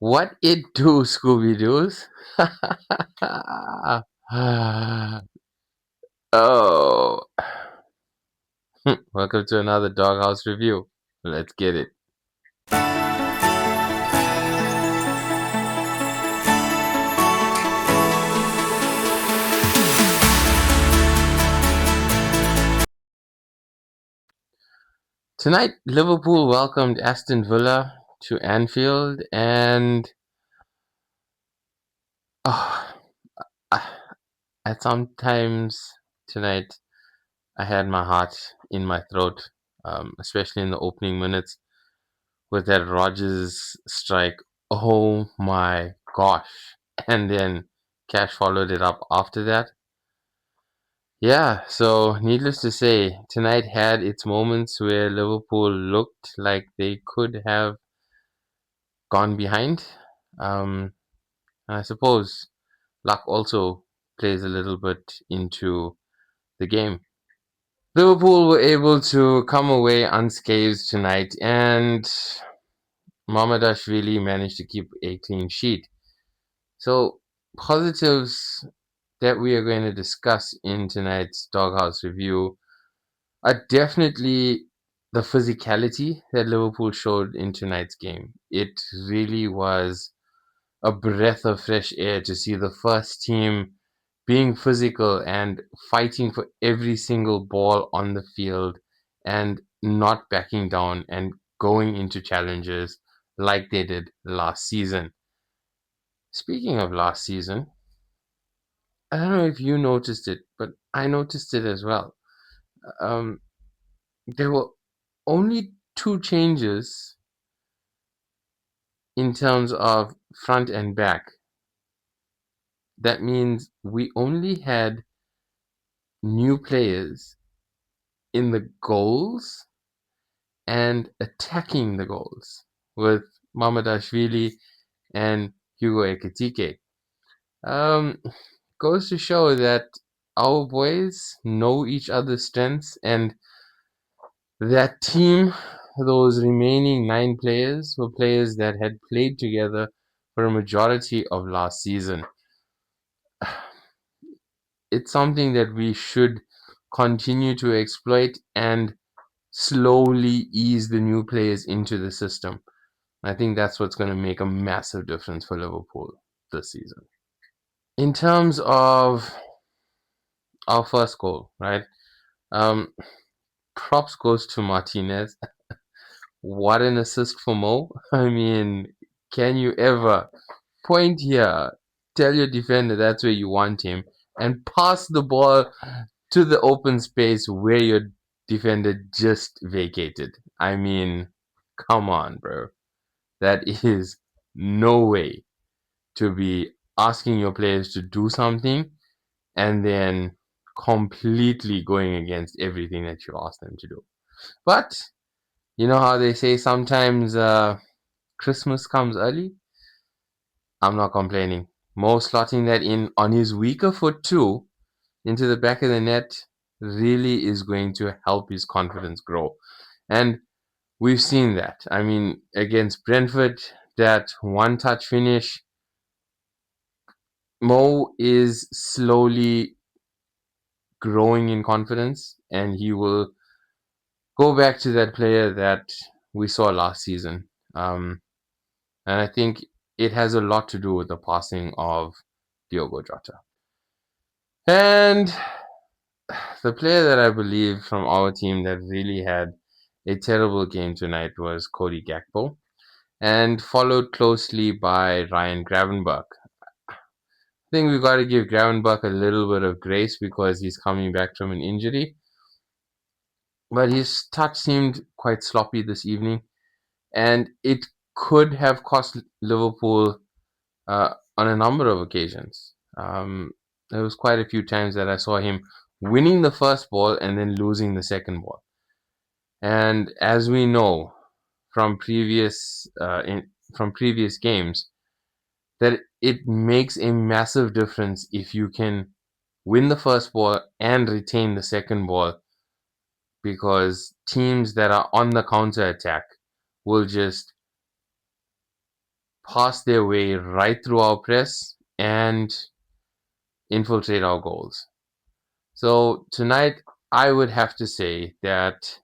What it do, Scooby Doos? Oh, welcome to another Doghouse review. Let's get it. Tonight, Liverpool welcomed Aston Villa to Anfield, and oh, at sometimes tonight I had my heart in my throat, especially in the opening minutes with that Rogers strike. Oh my gosh! And then Cash followed it up after that. Yeah, so needless to say, tonight had its moments where Liverpool looked like they could have gone behind. Um, I suppose luck also plays a little bit into the game. Liverpool were able to come away unscathed tonight, and Mohamed managed to keep a clean sheet. So, positives that we are going to discuss in tonight's Doghouse review are definitely the physicality that Liverpool showed in tonight's game. It really was a breath of fresh air to see the first team being physical and fighting for every single ball on the field and not backing down and going into challenges like they did last season. Speaking of last season, I don't know if you noticed it, but I noticed it as well. Um, there were only two changes in terms of front and back. That means we only had new players in the goals and attacking the goals with Mamadashvili and Hugo Ekitike. Um, Goes to show that our boys know each other's strengths, and that team, those remaining 9 players, were players that had played together for a majority of last season. It's something that we should continue to exploit and slowly ease the new players into the system. I think that's what's going to make a massive difference for Liverpool this season. In terms of our first goal, right? Um, Props goes to Martinez. What an assist for Mo. I mean, can you ever point here, tell your defender that's where you want him, and pass the ball to the open space where your defender just vacated? I mean, come on, bro. That is no way to be asking your players to do something and then completely going against everything that you ask them to do. But you know how they say sometimes Christmas comes early? I'm not complaining. Mo slotting that in on his weaker foot too into the back of the net really is going to help his confidence grow. And we've seen that. I mean, against Brentford, that one touch finish, Mo is slowly growing in confidence, and he will go back to that player that we saw last season. And I think it has a lot to do with the passing of Diogo Jota. And the player that I believe from our team that really had a terrible game tonight was Cody Gakpo, and followed closely by Ryan Gravenberch. I think we've got to give Gravenberch a little bit of grace because he's coming back from an injury. But his touch seemed quite sloppy this evening, and it could have cost Liverpool on a number of occasions. There was quite a few times that I saw him winning the first ball and then losing the second ball. And as we know from previous games, that it makes a massive difference if you can win the first ball and retain the second ball, because teams that are on the counter attack will just pass their way right through our press and infiltrate our goals. So tonight, I would have to say that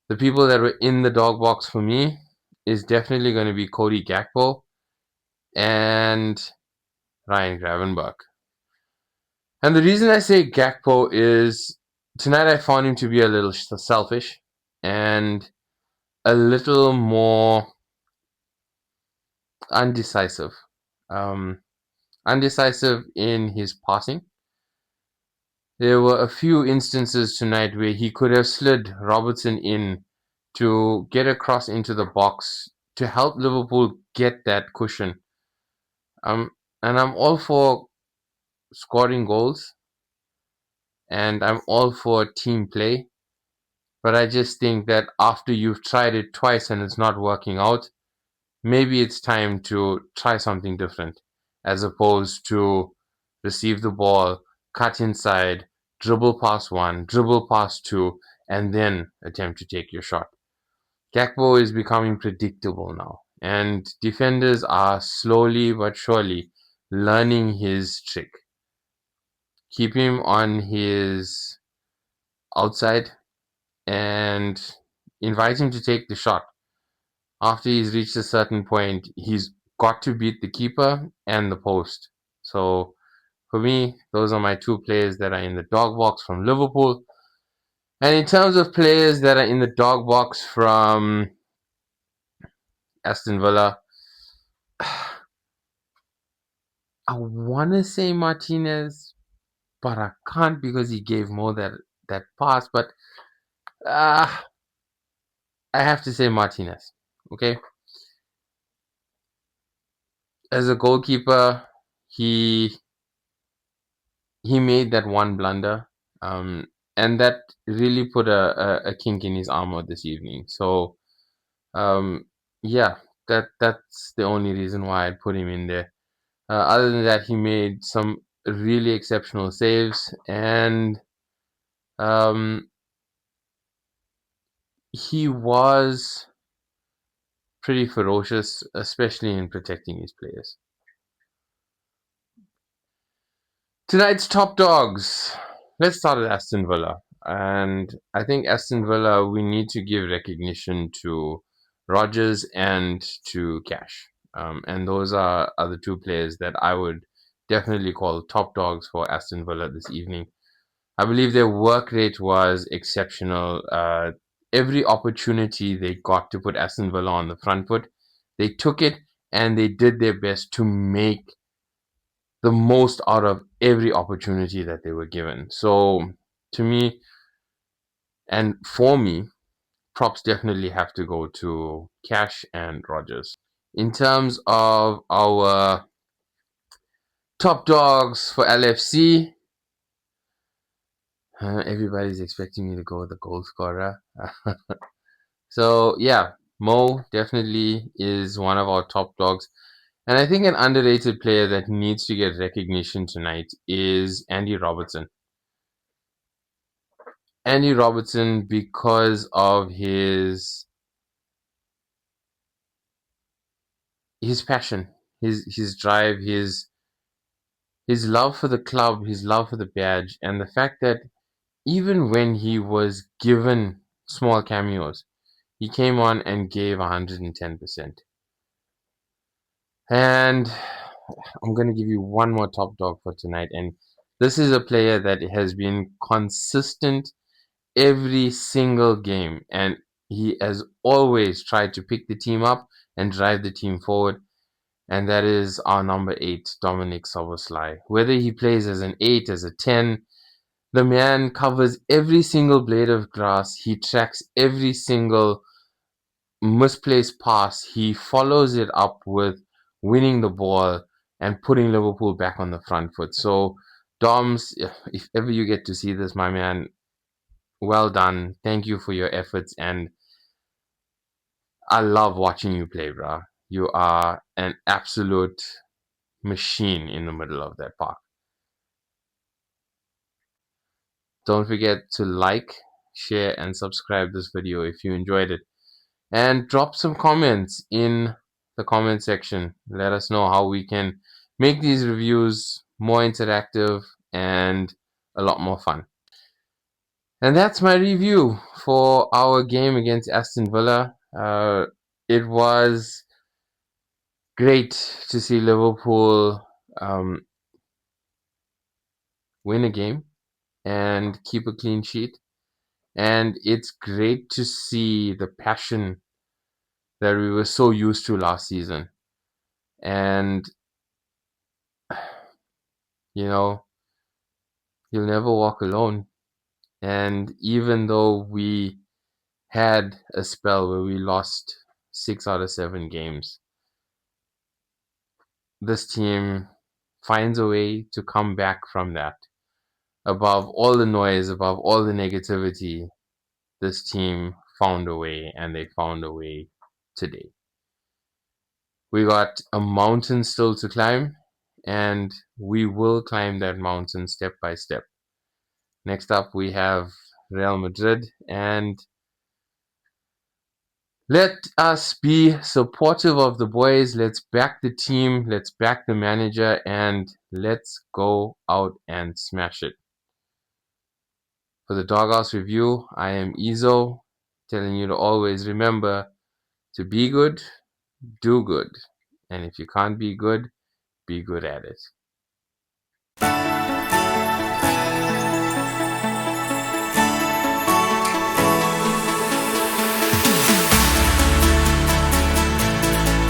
the people that were in the dog box for me is definitely going to be Cody Gakpo and Ryan Gravenberch. And the reason I say Gakpo is tonight I found him to be a little selfish and a little more undecisive. Um, Undecisive in his passing. There were a few instances tonight where he could have slid Robertson in to get across into the box to help Liverpool get that cushion. And I'm all for scoring goals and I'm all for team play, but I just think that after you've tried it twice and it's not working out, maybe it's time to try something different as opposed to receive the ball, cut inside, dribble past one, dribble past two, and then attempt to take your shot. Gakpo is becoming predictable now, and defenders are slowly but surely learning his trick. Keep him on his outside and invite him to take the shot. After he's reached a certain point, he's got to beat the keeper and the post. So for me, those are my two players that are in the dog box from Liverpool. And in terms of players that are in the dog box from Aston Villa, I want to say Martinez, but I can't because he gave more that pass. But uh, I have to say Martinez. Okay, as a goalkeeper, he he made that one blunder, um, and that really put a kink in his armor this evening. So um, yeah, that's the only reason why I put him in there. Other than that, he made some really exceptional saves, and um, he was pretty ferocious, especially in protecting his players. Tonight's top dogs. Let's start with Aston Villa. And I think Aston Villa, we need to give recognition to Rodgers and to Cash. And those are the two players that I would definitely call top dogs for Aston Villa this evening. I believe their work rate was exceptional. Every opportunity they got to put Aston Villa on the front foot, they took it and they did their best to make the most out of every opportunity that they were given. So to me and for me, props definitely have to go to Cash and Rogers. In terms of our top dogs for LFC, everybody's expecting me to go with the goal scorer. So yeah, Mo definitely is one of our top dogs. And I think an underrated player that needs to get recognition tonight is Andy Robertson. Andy Robertson, because of his passion, his drive, his love for the club, his love for the badge, and the fact that even when he was given small cameos, he came on and gave 110%. And I'm going to give you one more top dog for tonight. And this is a player that has been consistent every single game. And he has always tried to pick the team up and drive the team forward. And that is our number 8, Dominic Szoboszlai. Whether he plays as an 8, as a 10, the man covers every single blade of grass. He tracks every single misplaced pass. He follows it up with winning the ball and putting Liverpool back on the front foot. So, Doms, if ever you get to see this, my man, well done. Thank you for your efforts. And I love watching you play, bro. You are an absolute machine in the middle of that park. Don't forget to like, share, and subscribe this video if you enjoyed it. And drop some comments in the comment section. Let us know how we can make these reviews more interactive and a lot more fun. And that's my review for our game against Aston Villa. It was great to see Liverpool win a game and keep a clean sheet. And it's great to see the passion that we were so used to last season. And, you know, you'll never walk alone. And even though we had a spell where we lost 6 out of 7 games, this team finds a way to come back from that. Above all the noise, above all the negativity, this team found a way, and they found a way today. We got a mountain still to climb, and we will climb that mountain step by step. Next up, we have Real Madrid, and let us be supportive of the boys. Let's back the team, let's back the manager, and let's go out and smash it. For the Doghouse Review, I am Izo, telling you to always remember to be good, do good. And if you can't be good at it.